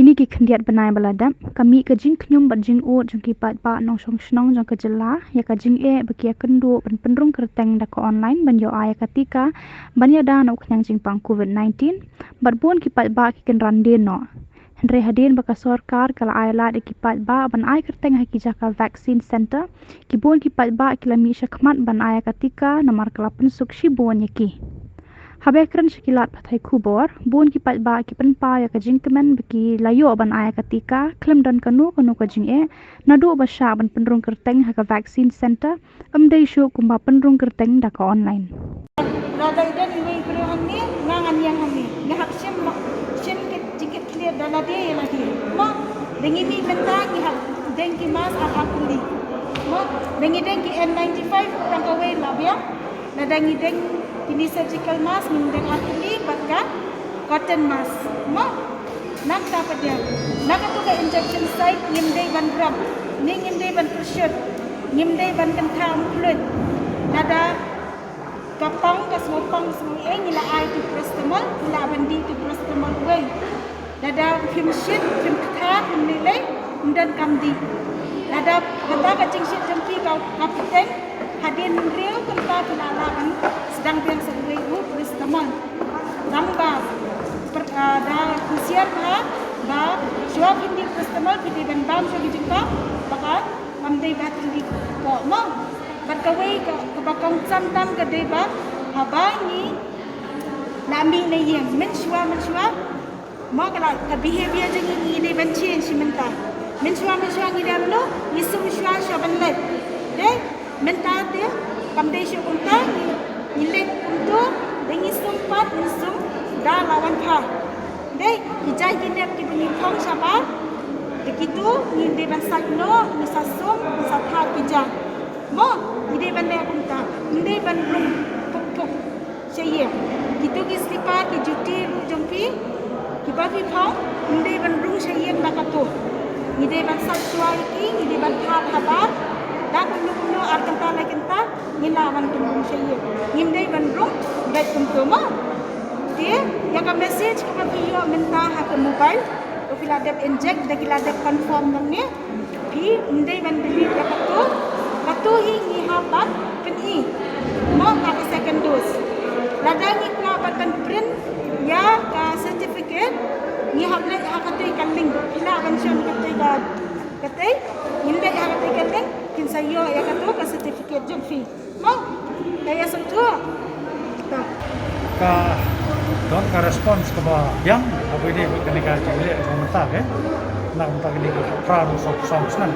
kini ki khendiat banai baladap kami ka jing knyum ban jing o jong ki pat pa nong shong shnong jong ka jela ya ka jing e bakia kendu ban penrung kerteng da ko online ban yo aya katika ban ya da no knyang jing pang covid-19 bat bon ki pat ba ki ken rande no Henry hadin baka sorkar kala ayla de ki pat ba ban ay kerteng ha ki jaka vaccine center ki bon ki pat ba ki lami syakmat ban aya katika namar kala pensuk shi bon yaki Habekran syakilat patai kubor, bun ki pat ba ki penpa ya kajing kemen beki layo ban aya katika, klem dan kanu kajing nadu basya ban penrung kerteng haka vaccine center, amdai syuk kumba penrung kerteng daka online. Lada idan iwe ibro hangi, ngangan yang hangi. Ngahak sim jikit clear dalade lagi. Mo, dengi mi mentang ngahak dengki mas akakuli. Mo, dengi N95 tangkawe labia. Nadangi deng ini surgical mask ngindeng akuli baka cotton mask. Mo, nak dapat dia. Nak tu ke injection site ngindeng ban gram. Ni ngindeng ban pressure. Ngindeng ban kentam kulit. Nada kapang kasmopang semua ngila ai tu prostamol ngila bandi tu prostamol way nada film shit film kata film nilai dan kamdi nada kata kacing shit jempi kau kapten hadin real kata penalakan sedang biang sebagai itu prostamol namba dah kusiar ba jawab hindi prostamol hindi ban bang so dijumpa baka mamdai batin di ko mo berkawai ke bakang santam ke deba habani nami ne yang menshua mo kala ka behavior jangi ni ne ban change menta menshua ni dam no yisum shwa shaban le de menta te kamde shu kunta ni le kunto dengi sumpat nisum da lawan pha de hijai kinep ki bini thong saba begitu ni de ban sakno ni sasum ni satha kijang mo ide ban le kunta ide ban rum puk चाहिए gitu ki slipa ki juti jompi ki bagi phau ide ban rum चाहिए na kato ide ban satwa ki ide ban thal haba da kunu ar kanta la kanta ngila ban rum चाहिए ide ban rum baik kunto mo dia yang ka message ki bagi yo minta ha ke mobile to fila dep inject da kila dep confirm namne phi ide ban beli da kato Katu hingi habat peni mo ka second dose. Ladani kwa batan print ya ka certificate ni hable hakatay kaling ila kansyon katay ka katay hindi hakatay kaling kinsayo ya kato ka certificate jud fee. Mo kaya sunto ka don ka response ka ba yang abide kanika chile menta ke na menta kini ka prado so nan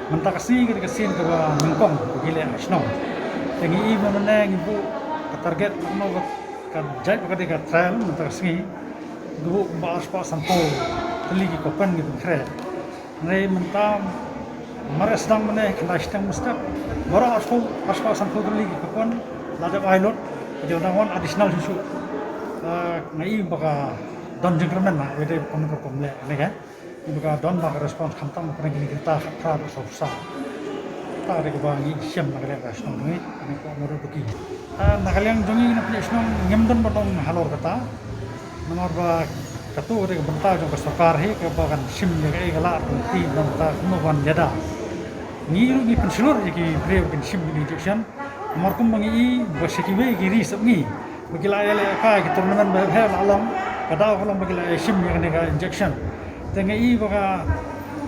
menta kasi kita kasin ke mengkong gile asno tengi i mana ibu ka target mau ka jai ka de ka trial menta kasi du ba aspa sampo ligi ko pen gitu kre nei menta maras dang mana kana stang mustak bora aspa sampo ligi ko pen lada pilot jadi one additional susu ngai baka don jengkermen na wede komentar komle ne buka don baka respons khantam pernah gini kita khatra so ta re ko bangi syam nagale rasno ngai ne ko moro buki nagaliang jongi na pneshno ngemdon batong halor kata nomor ba katu re ko banta jo sarkar he ko bagan sim ne ga egala ti banta no ban jada ni ru ni pensilur ki breu kin sim ni injection nomor kum bangi basiki we ki ri sab ni bagila ele ka ki tournament ba he alam kada ko bagila sim ne ga injection tenga i baka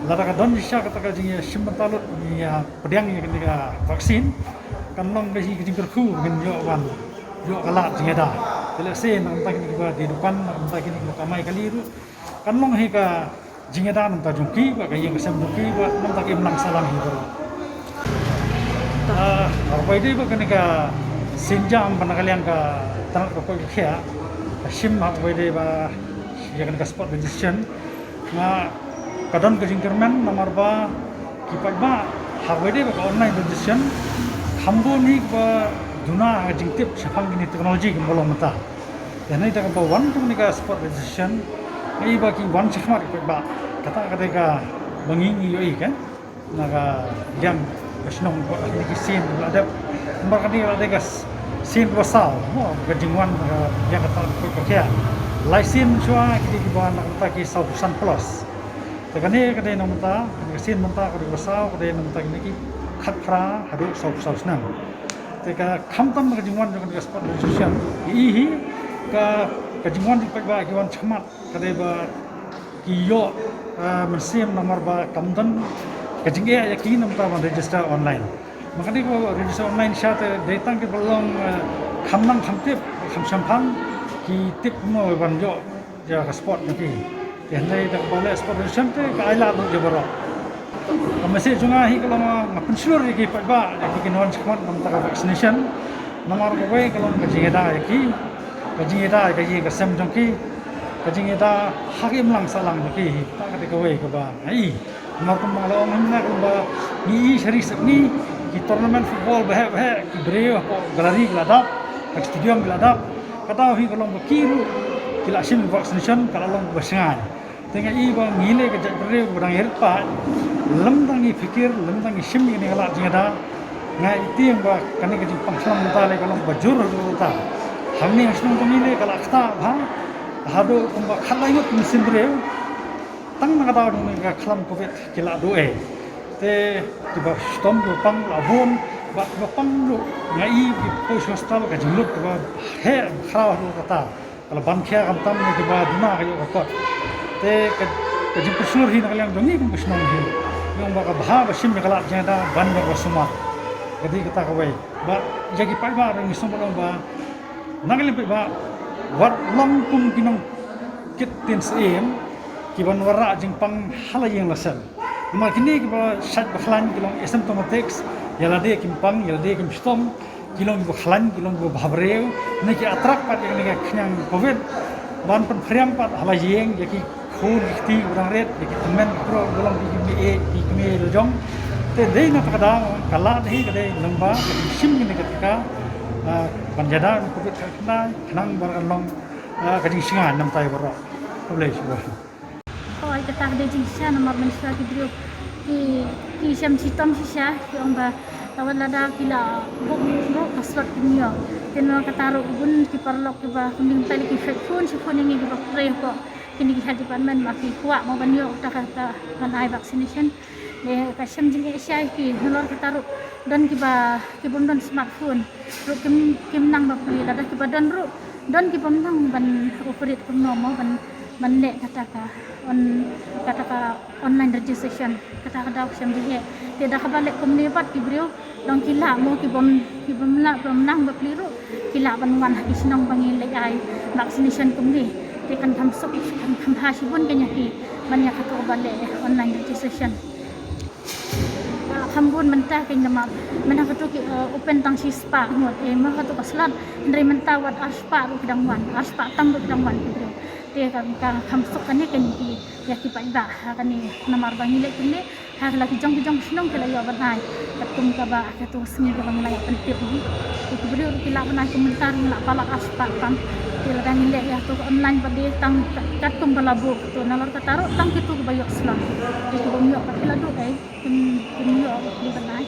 lada ka don isya kata ka jingi sim talut ni ya pediang ni ka vaksin kan long be si jing kerku ngen yo wan yo kala jingi da tele se nang ta ni ba di depan nang ta ni ka mai kali ru kan long he ka jingi da nang ta jungki ba ka yang sem jungki ba nang ta ki menang salam hi ba apa itu ba kan ka sinjam panakalian ka tanah ko kya sim ha ba de ba ya kan ka spot registration na kadon ke jingkerman nomor ba kipat ba hawede ba online registration hambo ni ba duna jingtip safang ni teknologi bolong mata dan ini tak ba one tu ni ka spot registration ai ba ki one chakmar ba kata ka bangingi yoi kan naga yang kasnong ko ni ki sin ada nomor kani ada ka sin wasal mo ka jingwan yang kata ko kya license chua kiti ba nak ta ki 100% plus Tekane kadai nang menta, sin menta kadai besau kadai nang menta ini ki khat pra hadu sau senang. Teka kamtam ka jingwan jong ka spot registration hi ka jingwan di pa ki wan chamat kadai ba ki yo mesim nomor ba kamdan ka jingge ya ki nam ta register online. Makanya ko register online syat datang ke belum kamnang kamtip kamsampang ki tip mo ban yo ja ka spot ni. Yang lain tak boleh sport registration tu ke ailat tu je berok. Masih juga hi kalau ngapun seluruh lagi pak ba lagi kinon cemat tentang vaccination. Nomor kowe kalau kaji ada kaji kesem jongki kaji ada hakim lang salang jongki tak kata kowe ke ba. Ai nomor tu malu mana ke ba ni seri ni di turnamen football bah ki breu ko galari geladap stadium geladap kata hi kalau bekiru kila sim vaccination kalau long bersengai. Tengah iba ngile ke jadre berang herpa lem tangi fikir lem tangi sim ini kalau jingada ngai itu yang ba kani ke pangsalam mutale kalau bajur ruta hamni asnung ngile kalau kata ha hado kumba khala ingot mesin breu tang na kata dong ka khalam covid kila doe te tiba stom do pang labon ba pang do ngai di pos hostal ka jinglut ba he khaw kata kalau ban khia kam tam ni ba duna ka yo kot te kajim kusur hi nakaliang dongi kum kusnong hi yung baka baha basim ni kalat jada ban ba suma jadi kata kawai ba jagi pai ba ring isong balong ba nagalim pai ba wat long kum kinong kit tin sem ki ban wara jing pang halayang lasal ma kini ki ba sat bakhlan kilong asymptomatics yalade kim pang yalade kim stom kilong bakhlan kilong babreu ni ki atrak pat yang ni knyang covid ban pen priam pat halayang jaki khun ikhti urang red di temen pro golong di kami lojong te dei na takada kala dei kadai lamba sim ni ketika panjada covid kena kenang barang long kading singa nam tai baro boleh sudah oh kita ada jingsa nomor manusia video ki sim sitom sisa yang ba tawan lada kila buk kasrat dunia tenno kataro bun ki parlok ki ba kuning tali ki phone si phone ni ki ba pre ko kini kita department makin kuat mau banyak kata mengenai vaccination le kasem jing Asia ki nolor ketaru dan kiba kibon smartphone ru kim nang ba puli lada kiba dan ru dan kiba nang ban operate kum no mau ban le kata online registration kata kada kasem jing tidak kabalik kum ni pat kibrio dong kila mau kibom nang ba puli ru kila ban wan isnong bangile ai vaccination kum ni kan kamsok kan kamhasibun kanya ki banyak kato bale online registration kambun mentah kanya ma mana kato ki open tang si spa ngot ma kato kaslat ndre mentah wat aspa ru kedangwan aspa tang ru kedangwan te kan kamsok kanya ki ya ki pada kani namar bangile kini har lagi jong senong kala yo banai katum ka ba kato sini ka bangai pentip ni itu beri kila banai komentar nak palak aspa tam kila dan ile ya tu online pada tang katum balabu tu nalor kataru tang kitu bayok selang itu bumyo kila do ai kim yo di banai